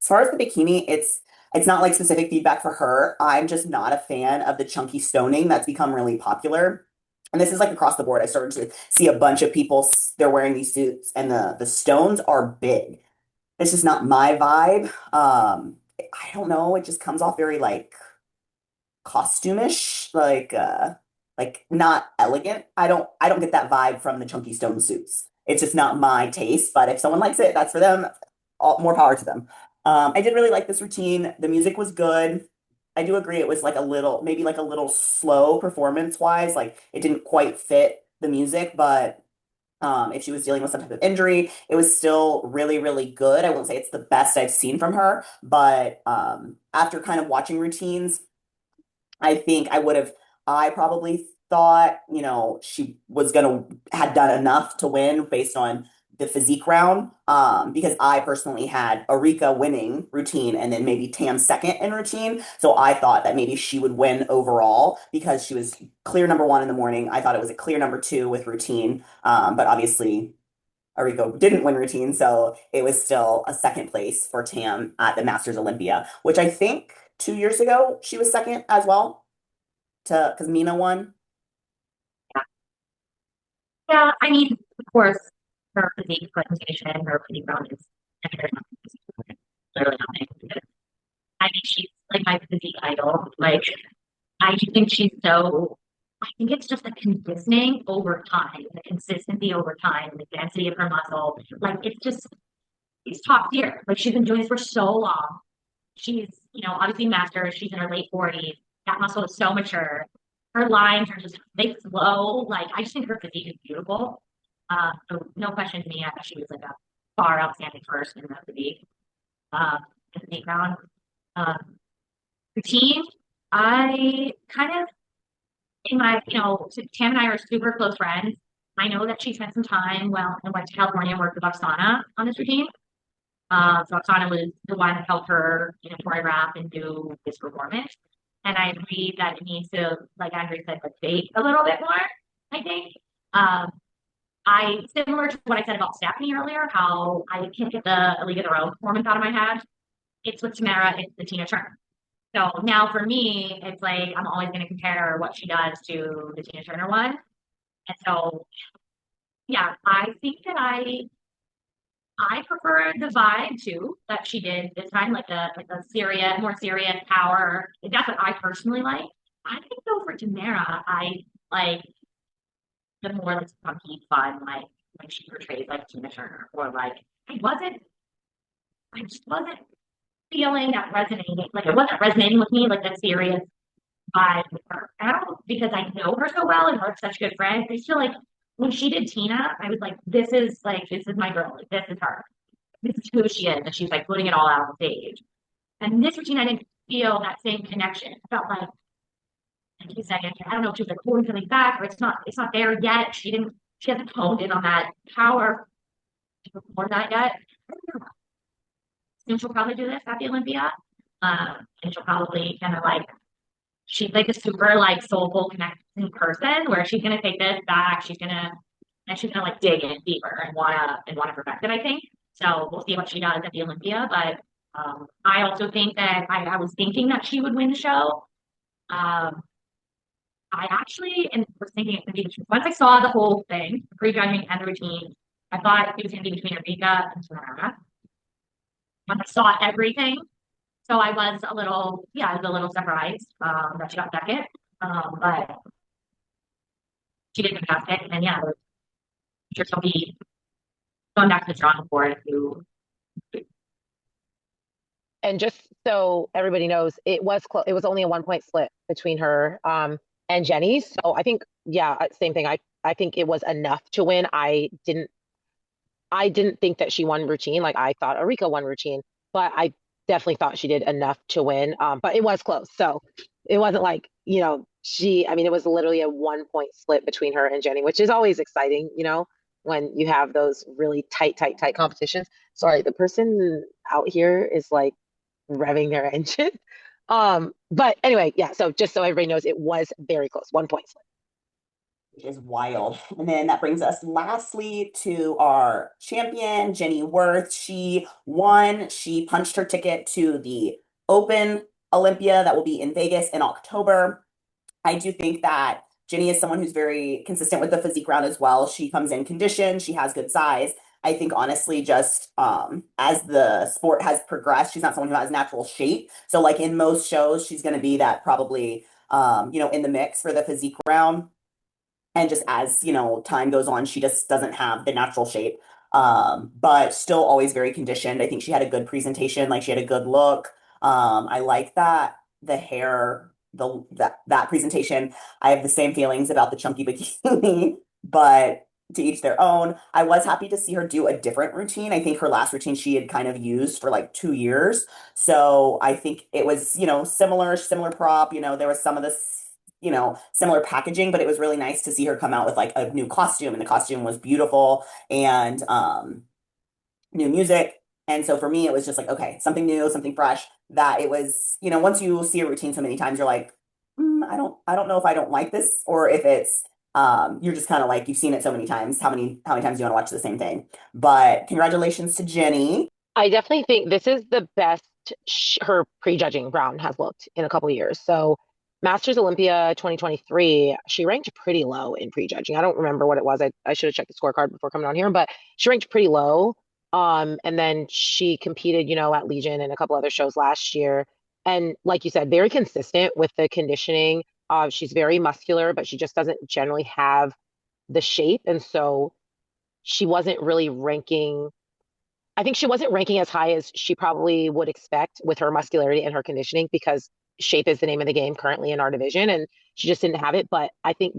As far as the bikini, it's not like specific feedback for her. I'm just not a fan of the chunky stoning that's become really popular. And this is like across the board. I started to see a bunch of people, they're wearing these suits and the stones are big. It's just not my vibe. I don't know. It just comes off very like costumish, like not elegant. I don't get that vibe from the chunky stone suits. It's just not my taste. But if someone likes it, that's for them. All more power to them. I did really like this routine. The music was good. I do agree it was like maybe like a little slow performance wise. Like it didn't quite fit the music, but if she was dealing with some type of injury, it was still really, really good. I won't say it's the best I've seen from her, but after kind of watching routines, I think I probably thought, she was had done enough to win based on the physique round. Because I personally had Aurika winning routine and then maybe Tam second in routine. So I thought that maybe she would win overall because she was clear number one in the morning. I thought it was a clear number two with routine. But obviously Aurika didn't win routine, so it was still a second place for Tam at the Masters Olympia, which I think 2 years ago she was second as well to because Mina won. Yeah, I mean, of course, her physique presentation, her physique round is literally nothing. I mean, she's like my physique idol. Like, I just think she's so. I think it's just the conditioning over time, the consistency over time, the density of her muscle. Like, it's top tier. Like, she's been doing this for so long. She's, obviously master. She's in her late 40s. That muscle is so mature. Her lines are they flow. Like, I just think her physique is beautiful. So no question to me. She was like a far outstanding first in the physique, in the physique round. Um, routine, I kind of in my, Tam and I are super close friends. I know that she spent some time, well, and went to California and worked with Oksana on this routine. So Oksana was the one that helped her, choreograph and do this performance. And I agree that it needs to, like Andrea said, like fake a little bit more, I think. Um, similar to what I said about Stephanie earlier, how I can't get the A League of Their Own performance out of my head. It's with Tamara, it's the Tina Turner. So now for me, it's like I'm always going to compare what she does to the Tina Turner one. And so, yeah, I think that I prefer the vibe too that she did this time, like a serious, more serious power. That's what I personally like. I think though for Tamara, I like the more like funky fun, like when she portrays like Tina Turner, or like I wasn't, I just wasn't feeling that resonating. Like it wasn't resonating with me, like that serious vibe with her. And I don't because I know her so well and we're such good friends. I feel like when she did Tina, I was like, this is my girl. Like, this is her. This is who she is. And she's like putting it all out on stage. And this routine, I didn't feel that same connection. I felt like you said, I don't know if she was like holding something back or it's not there yet. She hasn't honed in on that power to perform that yet. Soon she'll probably do this at the Olympia. And she'll probably kind of like she's like a super like soulful connecting person where she's gonna take this back. She's gonna like dig in deeper and wanna perfect it, I think. So we'll see what she does at the Olympia. But I also think that I was thinking that she would win the show. Um, I actually and was thinking it could be once I saw the whole thing, the pre-judging and the routine, I thought it was gonna be between Aurika and Sara. When I saw everything, so I was a little surprised that she got second. But she did fantastic. And yeah, I'm sure she'll be going back to the drawing board to And just so everybody knows, it was close. It was only a 1 point split between her and Jenny. So I think, yeah, same thing. I think it was enough to win. I didn't think that she won routine. Like I thought Aurika won routine, but I definitely thought she did enough to win. But it was close. So it wasn't like, I mean, it was literally a 1 point split between her and Jenny, which is always exciting, when you have those really tight, tight, tight competitions. Sorry, the person out here is like revving their engine. But anyway, yeah, so just so everybody knows, it was very close, 1 point split. Which is wild. And then that brings us lastly to our champion, Jenny Worth. She won. She punched her ticket to the Open Olympia that will be in Vegas in October. I do think that Jenny is someone who's very consistent with the physique round as well. She comes in conditioned, she has good size. I think honestly, just as the sport has progressed, she's not someone who has natural shape. So like in most shows, she's going to be that probably in the mix for the physique round. And just as time goes on, she just doesn't have the natural shape, but still always very conditioned. I think she had a good presentation, like she had a good look. I like that the hair, that presentation. I have the same feelings about the chunky bikini, but to each their own. I was happy to see her do a different routine. I think her last routine she had kind of used for like 2 years. So I think it was, similar prop. There was some of this similar packaging, but it was really nice to see her come out with like a new costume, and the costume was beautiful, and new music. And so for me, it was just like, okay, something new, something fresh. That it was, once you see a routine so many times, you're like, I don't know if I don't like this, or if it's, you're just kind of like, you've seen it so many times. How many times do you want to watch the same thing? But congratulations to Jenny. I definitely think this is the best her prejudging round has looked in a couple of years. So Masters Olympia 2023, she ranked pretty low in prejudging. I don't remember what it was. I should have checked the scorecard before coming on here, but she ranked pretty low. And then she competed, at Legion and a couple other shows last year. And like you said, very consistent with the conditioning. She's very muscular, but she just doesn't generally have the shape. And so she wasn't really ranking. I think she wasn't ranking as high as she probably would expect with her muscularity and her conditioning, because shape is the name of the game currently in our division, and she just didn't have it. But I think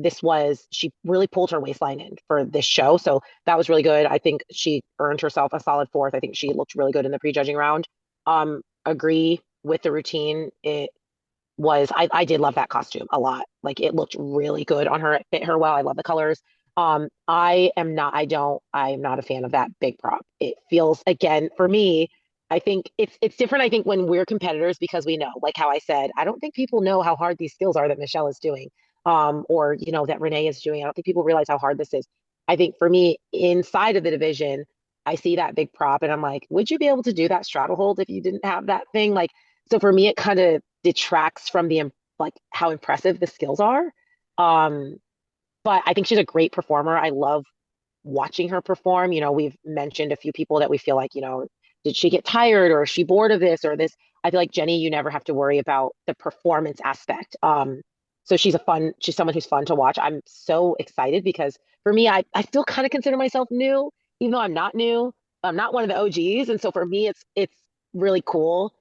she really pulled her waistline in for this show. So that was really good. I think she earned herself a solid fourth. I think she looked really good in the prejudging round. Agree with the routine. I did love that costume a lot. Like it looked really good on her. It fit her well. I love the colors. I'm not a fan of that big prop. It feels, again, for me, I think it's different. I think when we're competitors, because we know, like how I said, I don't think people know how hard these skills are that Michelle is doing, or that Rene is doing. I don't think people realize how hard this is. I think for me, inside of the division, I see that big prop and I'm like, would you be able to do that straddle hold if you didn't have that thing? Like, so for me, it kind of detracts from the like how impressive the skills are. Um, but I think she's a great performer. I love watching her perform. We've mentioned a few people that we feel like, did she get tired or is she bored of this or this? I feel like Jenny, you never have to worry about the performance aspect. So she's someone who's fun to watch. I'm so excited because for me, I still kind of consider myself new, even though I'm not new. I'm not one of the OGs. And so for me, it's really cool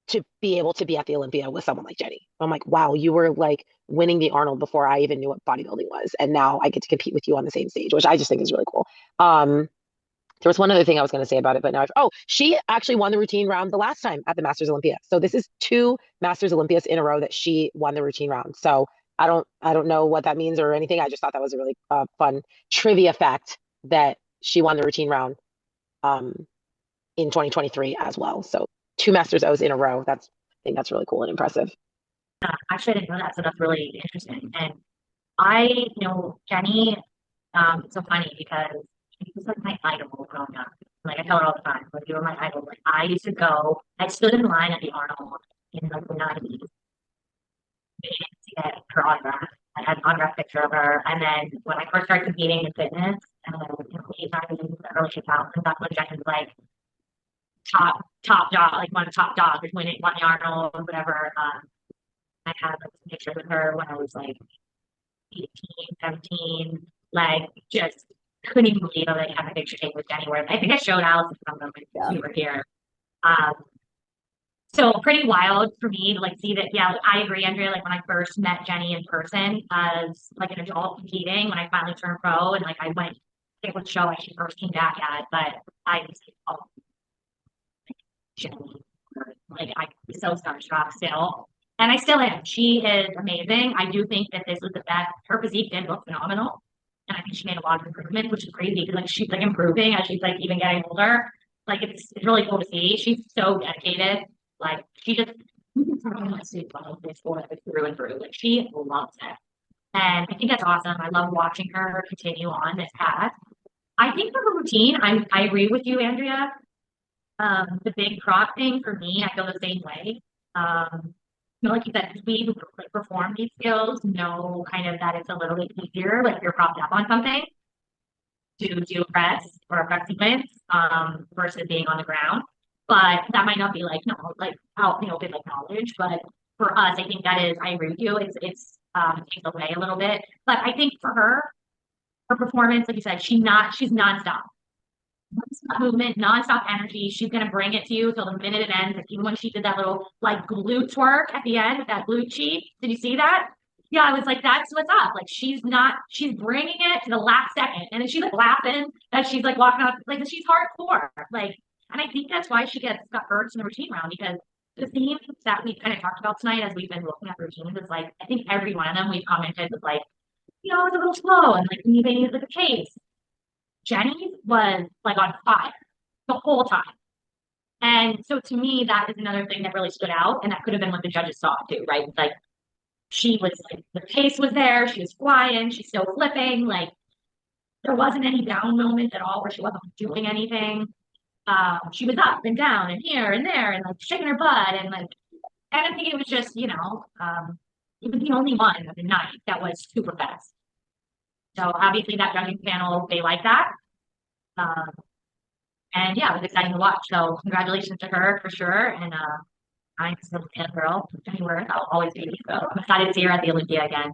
to be able to be at the Olympia with someone like Jenny. I'm like, wow, you were like winning the Arnold before I even knew what bodybuilding was. And now I get to compete with you on the same stage, which I just think is really cool. There was one other thing I was going to say about it, but she actually won the routine round the last time at the Masters Olympia. So this is two Masters Olympias in a row that she won the routine round. So I don't know what that means or anything. I just thought that was a really fun trivia fact that she won the routine round um, in 2023 as well. So two Masters O's in a row. I think that's really cool and impressive. Actually, I didn't know that, so that's really interesting. And I know Jenny, it's so funny because she was like my idol growing up. Like I tell her all the time, like you were my idol. Like I used to go, I stood in line at the Arnold in like the 90s to get her autograph. I had an autograph picture of her. And then when I first started competing in fitness, and then late 90s, the early 2000s, that's when Jenny was like top dog, like one of the top dogs, when it won the Arnold, whatever. I had like some pictures with her when I was like 18, 17, like just couldn't even believe I like had a picture taken with Jenny where I think I showed Allison some of them when we were here. Um, so pretty wild for me to like see that. Yeah, I agree, Andrea. Like when I first met Jenny in person as like an adult competing, when I finally turned pro and like I went, I think what show I she first came back at, but I was oh, Jenny, like I was so starstruck still. And I still am. She is amazing. I do think that this was the best. Her physique did look phenomenal. And I think she made a lot of improvement, which is crazy because like she's like improving as she's like even getting older. Like it's really cool to see. She's so dedicated. Like she just through and through. Like she loves it. And I think that's awesome. I love watching her continue on this path. I think for her routine, I agree with you, Andrea. The big prop thing for me, I feel the same way. Like you said, we who like, perform these skills know kind of that it's a little bit easier, like you're propped up on something to do a press or a press sequence, versus being on the ground. But that might not be like no, like out, bit like knowledge. But for us, I think that is, I agree with you. It takes away a little bit. But I think for her performance, like you said, she's nonstop movement, nonstop energy. She's gonna bring it to you till the minute it ends. Like even when she did that little like glute work at the end with that glute cheat, did you see that? Yeah, I was like, that's what's up. Like she's bringing it to the last second, and then she's like laughing as she's like walking off. Like she's hardcore. Like, and I think that's why she got hurt in the routine round because the themes that we kind of talked about tonight as we've been looking at routines is like I think every one of them we've commented was like, it's a little slow and like they need like a pace. Jenny was like on fire the whole time. And so to me, that is another thing that really stood out. And that could have been what the judges saw too, right? Like she was like the pace was there, she was flying, she's still flipping, like there wasn't any down moment at all where she wasn't doing anything. She was up and down and here and there and like shaking her butt and like and I think it was just, it was the only one of the night that was super fast. So obviously that judging panel, they like that. Um, And yeah, it was exciting to watch. So congratulations to her for sure. And I'm still a fan girl anywhere. I'll always be. So I'm excited to see her at the Olympia again.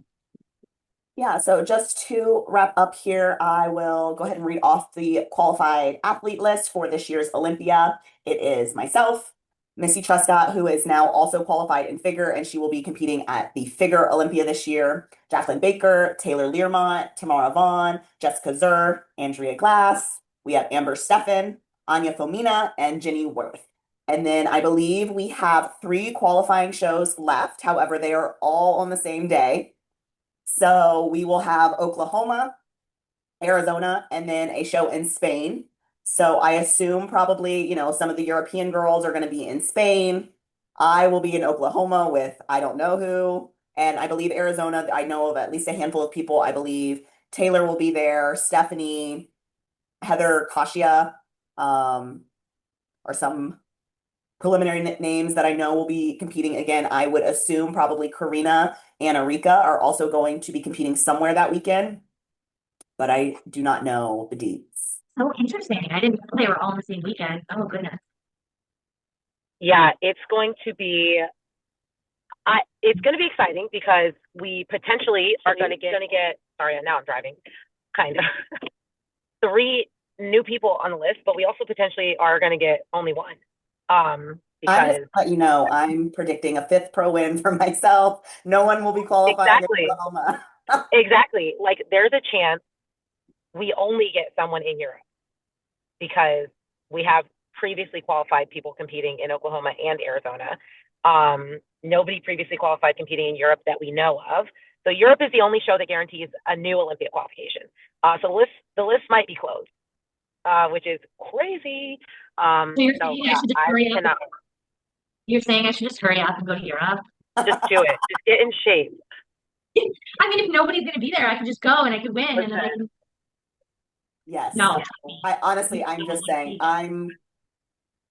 Yeah, so just to wrap up here, I will go ahead and read off the qualified athlete list for this year's Olympia. It is myself, Missy Truscott, who is now also qualified in figure, and she will be competing at the figure Olympia this year. Jacqueline Baker, Taylor Learmont, Tamara Vahn, Jessica Zur, Andrea Glass. We have Amber Steffen, Anya Fomina, and Ginny Worth. And then I believe we have 3 qualifying shows left. However, they are all on the same day. So we will have Oklahoma, Arizona, and then a show in Spain. So I assume probably, some of the European girls are going to be in Spain. I will be in Oklahoma with I don't know who. And I believe Arizona, I know of at least a handful of people. I believe Taylor will be there, Stephanie, Heather Kashia, or some preliminary names that I know will be competing again. I would assume probably Corina and Aurika are also going to be competing somewhere that weekend, but I do not know the deets. So interesting. I didn't know they were all on the same weekend. Oh goodness. Yeah, it's going to be exciting because we potentially are going to get sorry, now I'm driving, kind of 3 new people on the list, but we also potentially are going to get only one. Because let you know, I'm predicting a 5th pro win for myself. No one will be qualifying in Oklahoma. Exactly. Like there's a chance we only get someone in Europe because we have previously qualified people competing in Oklahoma and Arizona. Nobody previously qualified competing in Europe that we know of. So Europe is the only show that guarantees a new Olympia qualification. So the list might be closed, which is crazy. So you're saying I should just hurry up? You're saying I should just hurry up and go to Europe? Just do it. Just get in shape. I mean, if nobody's going to be there, I could just go and I could win, and then I can. Yes. No. I'm just saying, I'm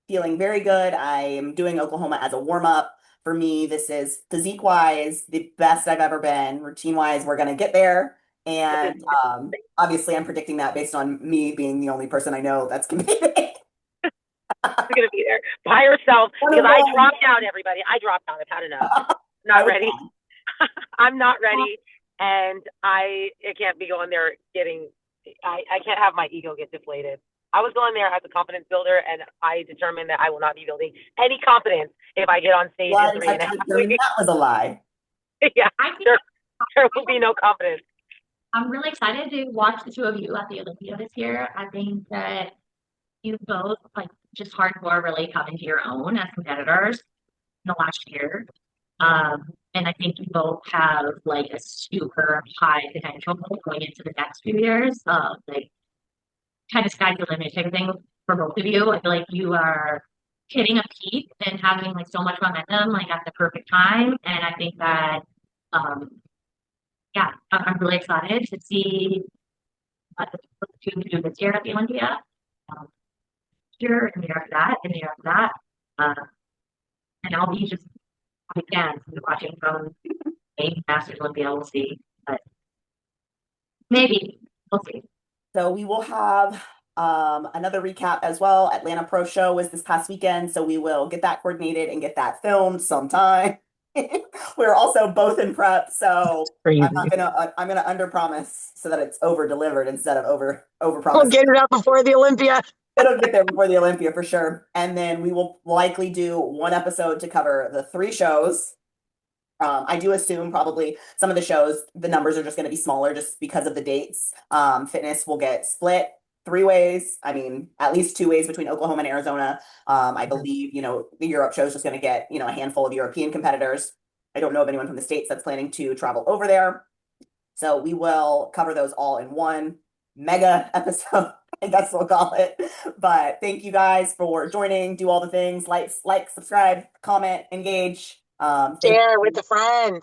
feeling very good. I am doing Oklahoma as a warm-up. For me, this is physique-wise the best I've ever been. Routine-wise, we're going to get there. And obviously, I'm predicting that based on me being the only person I know that's competing. She's going to be there by herself because I dropped out, everybody. I dropped out. I've had enough. Not ready. I'm not ready. And I can't be going there I can't have my ego get deflated. I was going there as a confidence builder, and I determined that I will not be building any confidence if I get on stage in 3.5 weeks. That was a lie. Yeah, there will be no confidence. I'm really excited to watch the 2 of you at the Olympia this year. I think that you both just hardcore really come into your own as competitors in the last year. And I think you both have a super high potential going into the next few years. Kind of sky's the limit type of thing for both of you. I feel like you are hitting a peak and having so much momentum at the perfect time. And I think that I'm really excited to see what the 2 do this year at the Olympia. Year and the year after that and the year after that. And I'll be just again watching from maybe Masters Olympia. We'll see, but maybe we'll see. So we will have another recap as well. Atlanta Pro Show was this past weekend, so we will get that coordinated and get that filmed sometime. We're also both in prep, so I'm gonna under promise so that it's over delivered instead of over promise. We'll get it out before the Olympia. It'll get there before the Olympia for sure. And then we will likely do 1 episode to cover the 3 shows. I do assume probably some of the shows, the numbers are just going to be smaller just because of the dates. Fitness will get split 3 ways. I mean, at least 2 ways between Oklahoma and Arizona. I believe, the Europe show is just going to get, a handful of European competitors. I don't know of anyone from the States that's planning to travel over there. So we will cover those all in 1 mega episode, I guess we'll call it. But thank you guys for joining. Do all the things, like, subscribe, comment, engage. Share with a friend.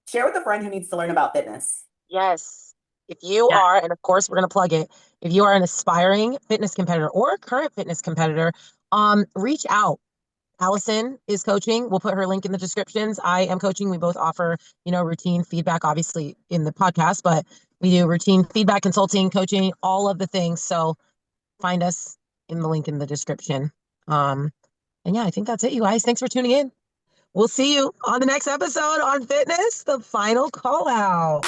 Share with a friend who needs to learn about fitness. Yes. If you are, and of course we're going to plug it, if you are an aspiring fitness competitor or a current fitness competitor, reach out. Allison is coaching. We'll put her link in the descriptions. I am coaching. We both offer, routine feedback, obviously in the podcast, but we do routine feedback, consulting, coaching, all of the things. So find us in the link in the description. And yeah, I think that's it, you guys. Thanks for tuning in. We'll see you on the next episode on fitness, the final call out.